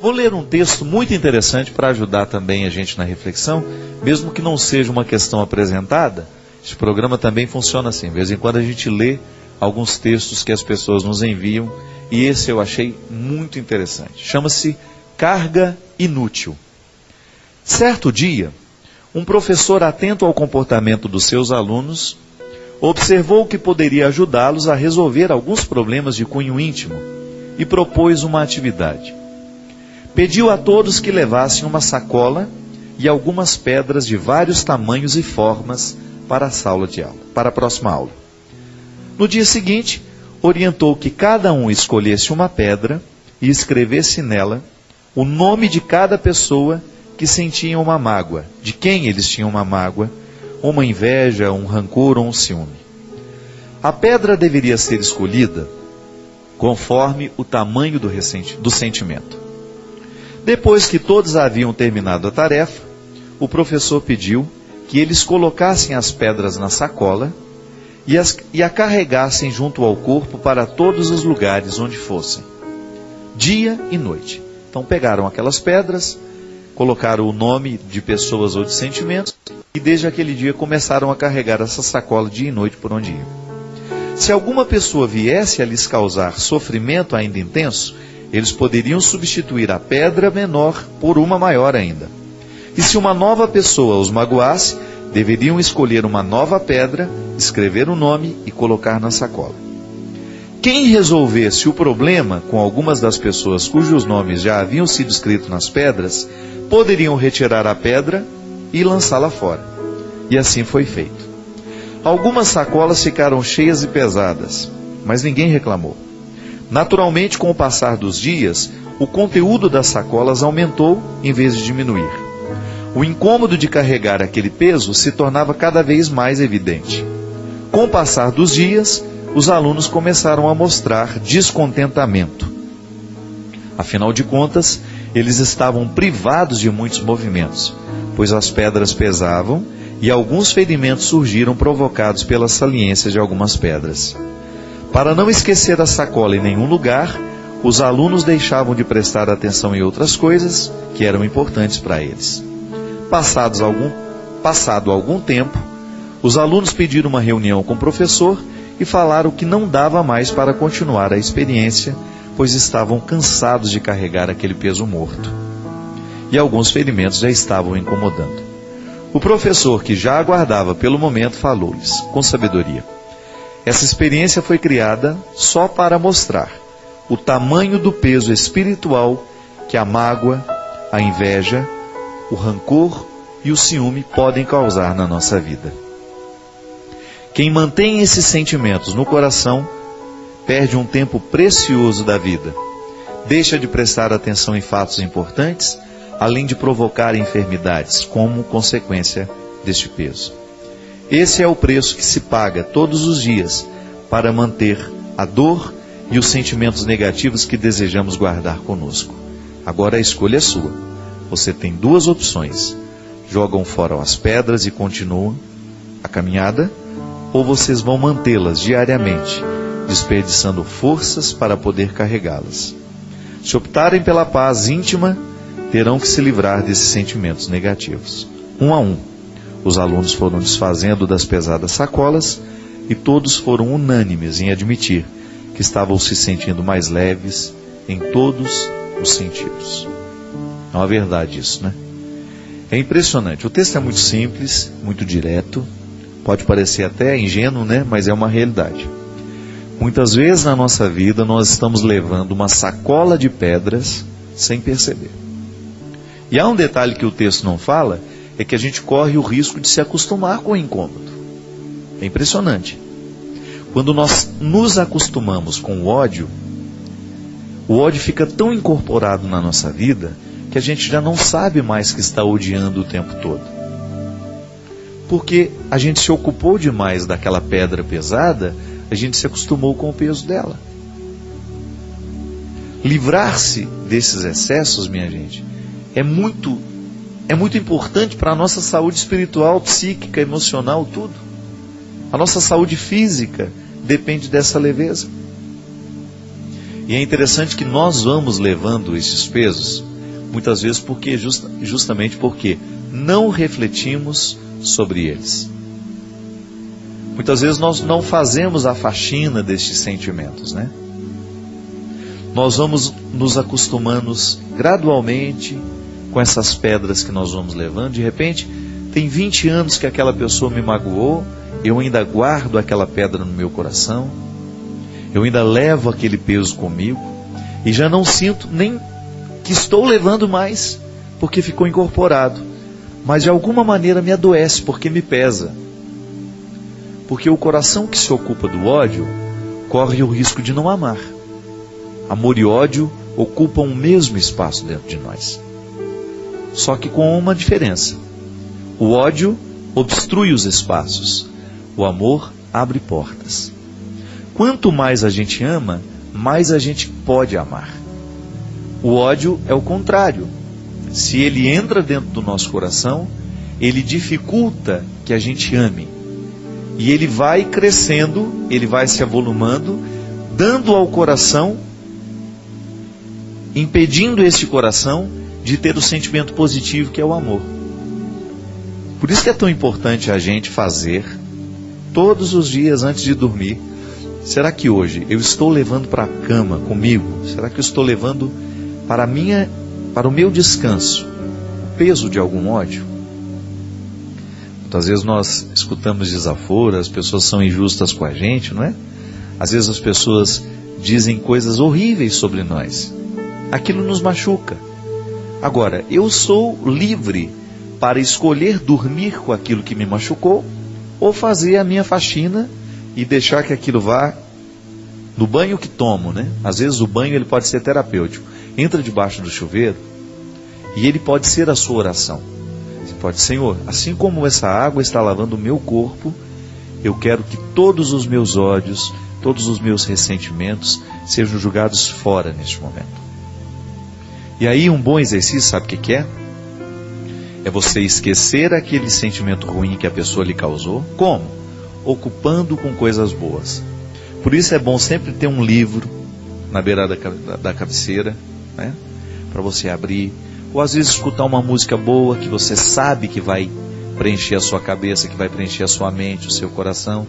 Vou ler um texto muito interessante para ajudar também a gente na reflexão, mesmo que não seja uma questão apresentada. Este programa também funciona assim, de vez em quando a gente lê alguns textos que as pessoas nos enviam, e esse eu achei muito interessante. Chama-se Carga Inútil. Certo dia, um professor atento ao comportamento dos seus alunos observou que poderia ajudá-los a resolver alguns problemas de cunho íntimo e propôs uma atividade. Pediu a todos que levassem uma sacola e algumas pedras de vários tamanhos e formas para a sala de aula, para a próxima aula. No dia seguinte, orientou que cada um escolhesse uma pedra e escrevesse nela o nome de cada pessoa que sentia uma mágoa, de quem eles tinham uma mágoa, uma inveja, um rancor ou um ciúme. A pedra deveria ser escolhida conforme o tamanho do sentimento. Depois que todos haviam terminado a tarefa, o professor pediu que eles colocassem as pedras na sacola e a carregassem junto ao corpo para todos os lugares onde fossem, dia e noite. Então pegaram aquelas pedras, colocaram o nome de pessoas ou de sentimentos e desde aquele dia começaram a carregar essa sacola dia e noite por onde iam. Se alguma pessoa viesse a lhes causar sofrimento ainda intenso, eles poderiam substituir a pedra menor por uma maior ainda. E se uma nova pessoa os magoasse, deveriam escolher uma nova pedra, escrever o nome e colocar na sacola. Quem resolvesse o problema com algumas das pessoas cujos nomes já haviam sido escritos nas pedras, poderiam retirar a pedra e lançá-la fora. E assim foi feito. Algumas sacolas ficaram cheias e pesadas, mas ninguém reclamou. Naturalmente, com o passar dos dias, o conteúdo das sacolas aumentou em vez de diminuir. O incômodo de carregar aquele peso se tornava cada vez mais evidente. Com o passar dos dias, os alunos começaram a mostrar descontentamento. Afinal de contas, eles estavam privados de muitos movimentos, pois as pedras pesavam e alguns ferimentos surgiram provocados pelas saliências de algumas pedras. Para não esquecer a sacola em nenhum lugar, os alunos deixavam de prestar atenção em outras coisas que eram importantes para eles. Passado algum tempo, os alunos pediram uma reunião com o professor e falaram que não dava mais para continuar a experiência, pois estavam cansados de carregar aquele peso morto. E alguns ferimentos já estavam incomodando. O professor, que já aguardava pelo momento, falou-lhes com sabedoria. Essa experiência foi criada só para mostrar o tamanho do peso espiritual que a mágoa, a inveja, o rancor e o ciúme podem causar na nossa vida. Quem mantém esses sentimentos no coração perde um tempo precioso da vida, deixa de prestar atenção em fatos importantes, além de provocar enfermidades como consequência deste peso. Esse é o preço que se paga todos os dias para manter a dor e os sentimentos negativos que desejamos guardar conosco. Agora a escolha é sua. Você tem duas opções. Jogam fora as pedras e continuam a caminhada, ou vocês vão mantê-las diariamente, desperdiçando forças para poder carregá-las. Se optarem pela paz íntima, terão que se livrar desses sentimentos negativos. Um a um, os alunos foram desfazendo das pesadas sacolas e todos foram unânimes em admitir que estavam se sentindo mais leves em todos os sentidos. É uma verdade isso, né? É impressionante. O texto é muito simples, muito direto, pode parecer até ingênuo, né? Mas é uma realidade. Muitas vezes na nossa vida nós estamos levando uma sacola de pedras sem perceber. E há um detalhe que o texto não fala, é que a gente corre o risco de se acostumar com o incômodo. É impressionante. Quando nós nos acostumamos com o ódio fica tão incorporado na nossa vida que a gente já não sabe mais que está odiando o tempo todo. Porque a gente se ocupou demais daquela pedra pesada, a gente se acostumou com o peso dela. Livrar-se desses excessos, minha gente, é muito importante para a nossa saúde espiritual, psíquica, emocional, tudo. A nossa saúde física depende dessa leveza. E é interessante que nós vamos levando esses pesos muitas vezes justamente porque não refletimos sobre eles. Muitas vezes nós não fazemos a faxina destes sentimentos, né? Nós vamos nos acostumando gradualmente com essas pedras que nós vamos levando. De repente, tem 20 anos que aquela pessoa me magoou, eu ainda guardo aquela pedra no meu coração, eu ainda levo aquele peso comigo, e já não sinto nem que estou levando mais, porque ficou incorporado. Mas de alguma maneira me adoece, porque me pesa. Porque o coração que se ocupa do ódio corre o risco de não amar. Amor e ódio ocupam o mesmo espaço dentro de nós. Só que com uma diferença. O ódio obstrui os espaços. O amor abre portas. Quanto mais a gente ama, mais a gente pode amar. O ódio é o contrário. Se ele entra dentro do nosso coração, ele dificulta que a gente ame. E ele vai crescendo, ele vai se avolumando, dando ao coração, impedindo este coração de ter o sentimento positivo que é o amor. Por isso que é tão importante a gente fazer, todos os dias antes de dormir, será que hoje eu estou levando para a cama comigo? Será que eu estou levando para o meu descanso o peso de algum ódio? Muitas vezes nós escutamos desaforo, as pessoas são injustas com a gente, não é? Às vezes as pessoas dizem coisas horríveis sobre nós. Aquilo nos machuca. Agora, eu sou livre para escolher dormir com aquilo que me machucou ou fazer a minha faxina e deixar que aquilo vá no banho que tomo, né? Às vezes o banho ele pode ser terapêutico. Entra debaixo do chuveiro e ele pode ser a sua oração. Você pode, Senhor, assim como essa água está lavando o meu corpo, eu quero que todos os meus ódios, todos os meus ressentimentos sejam jogados fora neste momento. E aí um bom exercício, sabe o que é? É você esquecer aquele sentimento ruim que a pessoa lhe causou. Como? Ocupando com coisas boas. Por isso é bom sempre ter um livro na beira da cabeceira, né? Para você abrir. Ou às vezes escutar uma música boa que você sabe que vai preencher a sua cabeça, que vai preencher a sua mente, o seu coração.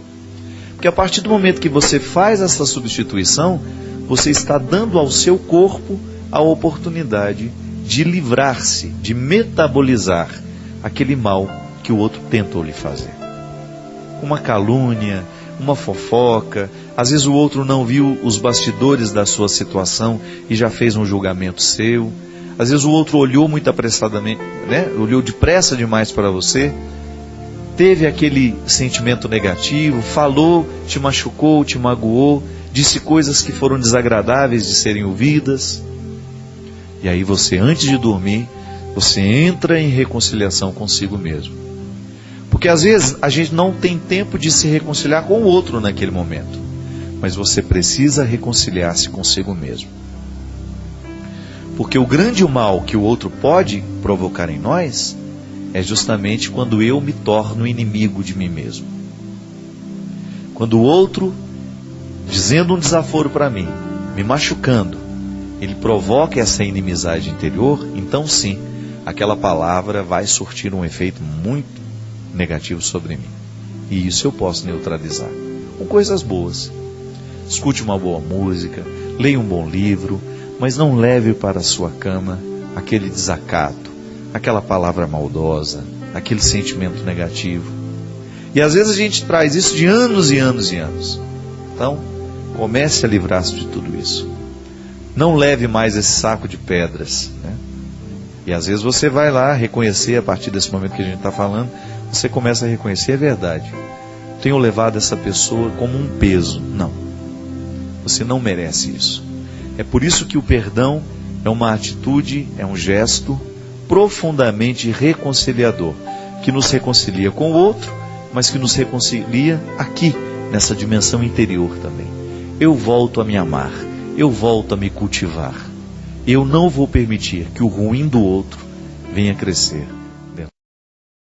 Porque a partir do momento que você faz essa substituição, você está dando ao seu corpo a oportunidade de livrar-se, de metabolizar aquele mal que o outro tentou lhe fazer. Uma calúnia, uma fofoca, às vezes o outro não viu os bastidores da sua situação e já fez um julgamento seu. Às vezes o outro olhou muito apressadamente, né? Olhou depressa demais para você, teve aquele sentimento negativo, falou, te machucou, te magoou, disse coisas que foram desagradáveis de serem ouvidas. E aí você, antes de dormir, você entra em reconciliação consigo mesmo. Porque às vezes a gente não tem tempo de se reconciliar com o outro naquele momento. Mas você precisa reconciliar-se consigo mesmo. Porque o grande mal que o outro pode provocar em nós é justamente quando eu me torno inimigo de mim mesmo. Quando o outro, dizendo um desaforo para mim, me machucando, ele provoca essa inimizade interior, então sim, aquela palavra vai surtir um efeito muito negativo sobre mim. E isso eu posso neutralizar com coisas boas. Escute uma boa música, leia um bom livro, mas não leve para a sua cama aquele desacato, aquela palavra maldosa, aquele sentimento negativo. E às vezes a gente traz isso de anos e anos e anos. Então, comece a livrar-se de tudo isso. Não leve mais esse saco de pedras, né? E às vezes você vai lá reconhecer, a partir desse momento que a gente está falando, você começa a reconhecer, é verdade. Tenho levado essa pessoa como um peso. Não. Você não merece isso. É por isso que o perdão é uma atitude, é um gesto profundamente reconciliador, que nos reconcilia com o outro, mas que nos reconcilia aqui, nessa dimensão interior também. Eu volto a me amar, eu volto a me cultivar. Eu não vou permitir que o ruim do outro venha crescer.